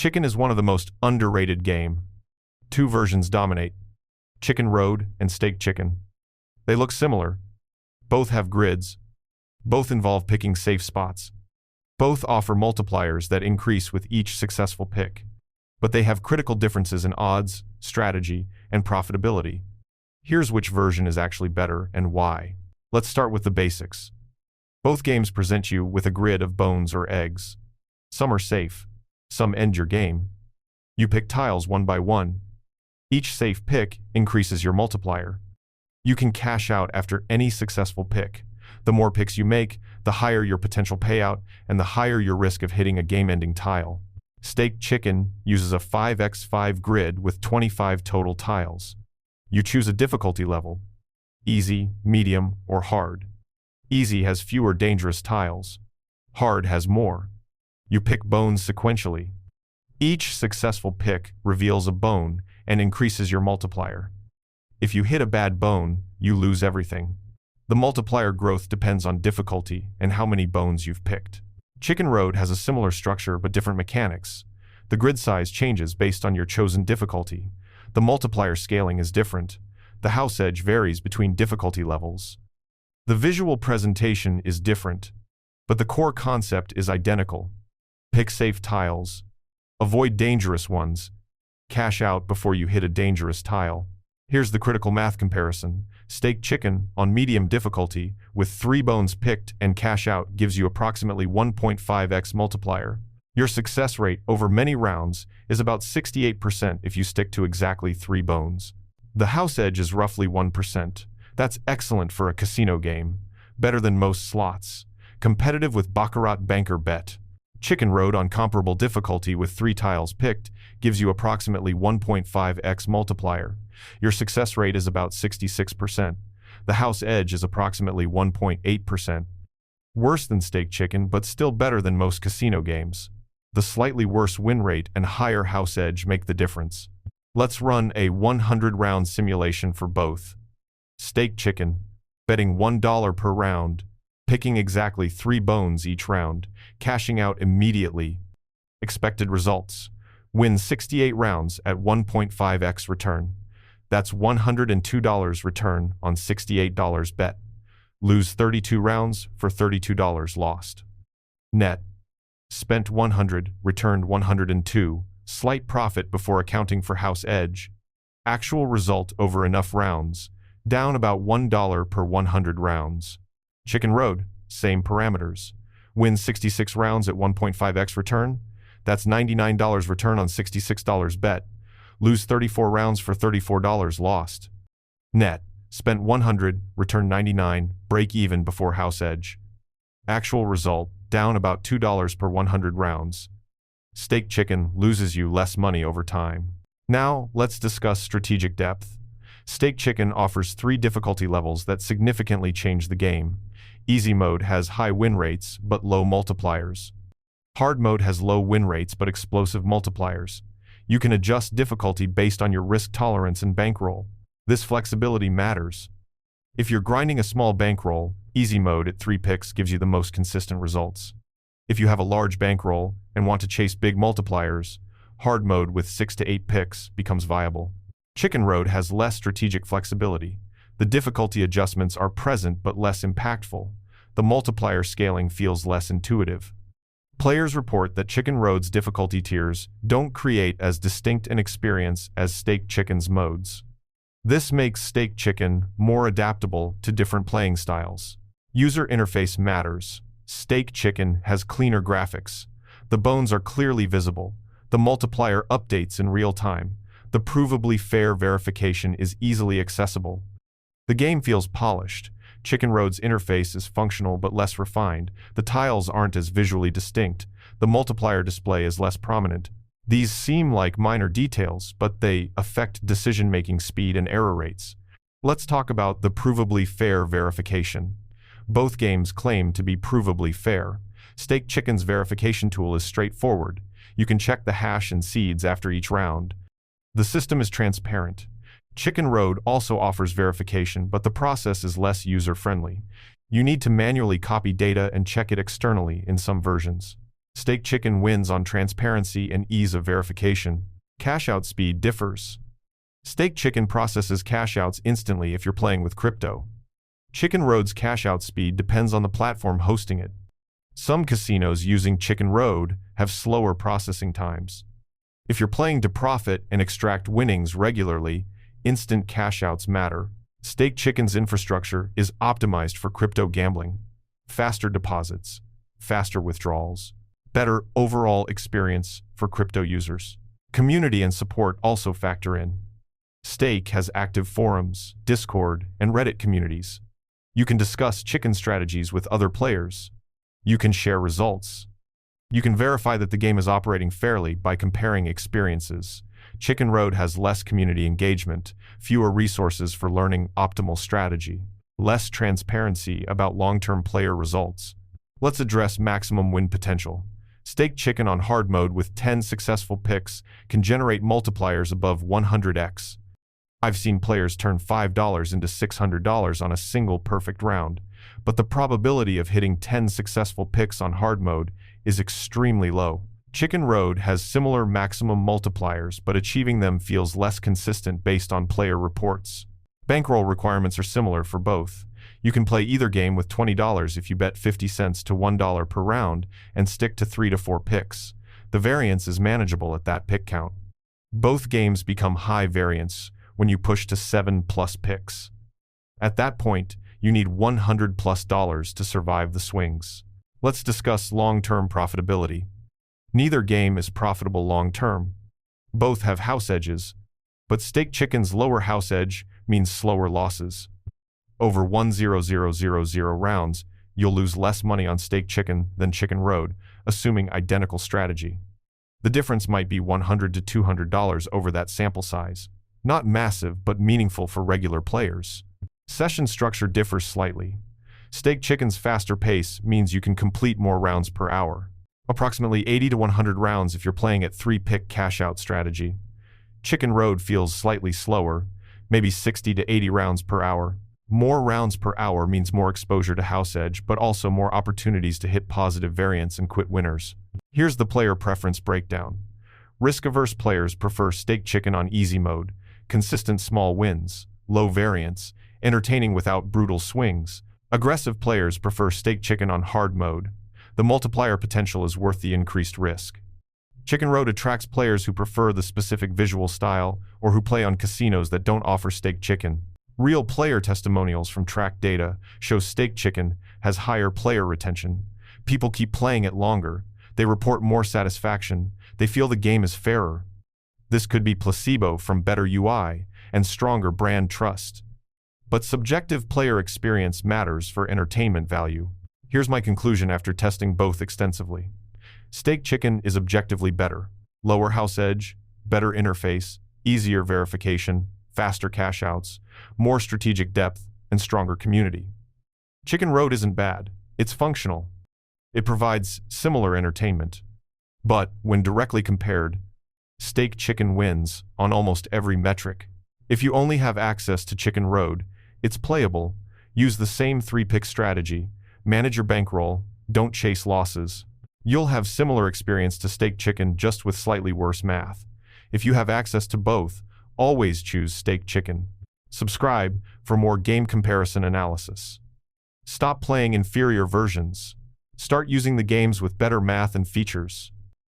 Chicken is one of the most underrated game. Two versions dominate: Chicken Road and Steak Chicken. They look similar. Both have grids. Both involve picking safe spots. Both offer multipliers that increase with each successful pick. But they have critical differences in odds, strategy, and profitability. Here's which version is actually better and why. Let's start with the basics. Both games present you with a grid of bones or eggs. Some are safe. Some end your game. You pick tiles one by one. Each safe pick increases your multiplier. You can cash out after any successful pick. The more picks you make, the higher your potential payout and the higher your risk of hitting a game-ending tile. Steak Chicken uses a 5x5 grid with 25 total tiles. You choose a difficulty level: easy, medium, or hard. Easy has fewer dangerous tiles. Hard has more. You pick bones sequentially. Each successful pick reveals a bone and increases your multiplier. If you hit a bad bone, you lose everything. The multiplier growth depends on difficulty and how many bones you've picked. Chicken Road has a similar structure but different mechanics. The grid size changes based on your chosen difficulty. The multiplier scaling is different. The house edge varies between difficulty levels. The visual presentation is different, but the core concept is identical. Pick safe tiles. Avoid dangerous ones. Cash out before you hit a dangerous tile. Here's the critical math comparison. Steak Chicken on medium difficulty with 3 bones picked and cash out gives you approximately 1.5x multiplier. Your success rate over many rounds is about 68% if you stick to exactly 3 bones. The house edge is roughly 1%. That's excellent for a casino game. Better than most slots. Competitive with Baccarat Banker Bet. Chicken Road on comparable difficulty with 3 tiles picked gives you approximately 1.5x multiplier. Your success rate is about 66%. The house edge is approximately 1.8%. Worse than Steak Chicken, but still better than most casino games. The slightly worse win rate and higher house edge make the difference. Let's run a 100-round simulation for both. Steak Chicken, betting $1 per round, picking exactly 3 bones each round, cashing out immediately. Expected results: win 68 rounds at 1.5x return. That's $102 return on $68 bet. Lose 32 rounds for $32 lost. Net: spent 100, returned 102, slight profit before accounting for house edge. Actual result over enough rounds: down about $1 per 100 rounds. Chicken Road, same parameters. Win 66 rounds at 1.5x return. That's $99 return on $66 bet. Lose 34 rounds for $34 lost. Net: spent 100, returned 99, break even before house edge. Actual result: down about $2 per 100 rounds. Steak Chicken loses you less money over time. Now, let's discuss strategic depth. Steak Chicken offers 3 difficulty levels that significantly change the game. Easy mode has high win rates but low multipliers. Hard mode has low win rates but explosive multipliers. You can adjust difficulty based on your risk tolerance and bankroll. This flexibility matters. If you're grinding a small bankroll, easy mode at 3 picks gives you the most consistent results. If you have a large bankroll and want to chase big multipliers, hard mode with 6 to 8 picks becomes viable. Chicken Road has less strategic flexibility. The difficulty adjustments are present but less impactful. The multiplier scaling feels less intuitive. Players report that Chicken Road's difficulty tiers don't create as distinct an experience as Steak Chicken's modes. This makes Steak Chicken more adaptable to different playing styles. User interface matters. Steak Chicken has cleaner graphics. The bones are clearly visible. The multiplier updates in real time. The provably fair verification is easily accessible. The game feels polished. Chicken Road's interface is functional but less refined. The tiles aren't as visually distinct. The multiplier display is less prominent. These seem like minor details, but they affect decision-making speed and error rates. Let's talk about the provably fair verification. Both games claim to be provably fair. Steak Chicken's verification tool is straightforward. You can check the hash and seeds after each round. The system is transparent. Chicken Road also offers verification, but the process is less user-friendly. You need to manually copy data and check it externally in some versions. Steak chicken wins on transparency and ease of verification. Cash-out speed differs. Steak chicken processes cash-outs instantly if you're playing with crypto. Chicken Road's cash-out speed depends on the platform hosting it. Some casinos using Chicken Road have slower processing times. If you're playing to profit and extract winnings regularly, instant cash-outs matter. Steak Chicken's infrastructure is optimized for crypto gambling. Faster deposits, faster withdrawals, better overall experience for crypto users. Community and support also factor in. Steak has active forums, Discord, and Reddit communities. You can discuss chicken strategies with other players. You can share results. You can verify that the game is operating fairly by comparing experiences. Chicken Road has less community engagement, fewer resources for learning optimal strategy, less transparency about long-term player results. Let's address maximum win potential. Steak chicken on hard mode with 10 successful picks can generate multipliers above 100x. I've seen players turn $5 into $600 on a single perfect round, but the probability of hitting 10 successful picks on hard mode is extremely low. Chicken Road has similar maximum multipliers, but achieving them feels less consistent based on player reports. Bankroll requirements are similar for both. You can play either game with $20 if you bet 50 cents to $1 per round and stick to 3 to 4 picks. The variance is manageable at that pick count. Both games become high variance when you push to 7+ picks. At that point, you need $100+ to survive the swings. Let's discuss long-term profitability. Neither game is profitable long-term. Both have house edges, but Steak Chicken's lower house edge means slower losses. Over 1,000 rounds, you'll lose less money on Steak Chicken than Chicken Road, assuming identical strategy. The difference might be $100 to $200 over that sample size. Not massive, but meaningful for regular players. Session structure differs slightly. Steak Chicken's faster pace means you can complete more rounds per hour. Approximately 80 to 100 rounds if you're playing at 3-pick cash-out strategy. Chicken Road feels slightly slower, maybe 60 to 80 rounds per hour. More rounds per hour means more exposure to house edge, but also more opportunities to hit positive variance and quit winners. Here's the player preference breakdown. Risk-averse players prefer Steak Chicken on easy mode, consistent small wins, low variance, entertaining without brutal swings. Aggressive players prefer Steak Chicken on hard mode. The multiplier potential is worth the increased risk. Chicken Road attracts players who prefer the specific visual style or who play on casinos that don't offer Steak Chicken. Real player testimonials from track data show Steak Chicken has higher player retention. People keep playing it longer. They report more satisfaction. They feel the game is fairer. This could be placebo from better UI and stronger brand trust. But subjective player experience matters for entertainment value. Here's my conclusion after testing both extensively. Steak Chicken is objectively better. Lower house edge, better interface, easier verification, faster cash outs, more strategic depth, and stronger community. Chicken Road isn't bad. It's functional. It provides similar entertainment. But when directly compared, Steak Chicken wins on almost every metric. If you only have access to Chicken Road, it's playable. Use the same 3-pick strategy. Manage your bankroll. Don't chase losses. You'll have similar experience to Steak Chicken, just with slightly worse math. If you have access to both, always choose Steak Chicken. Subscribe for more game comparison analysis. Stop playing inferior versions. Start using the games with better math and features.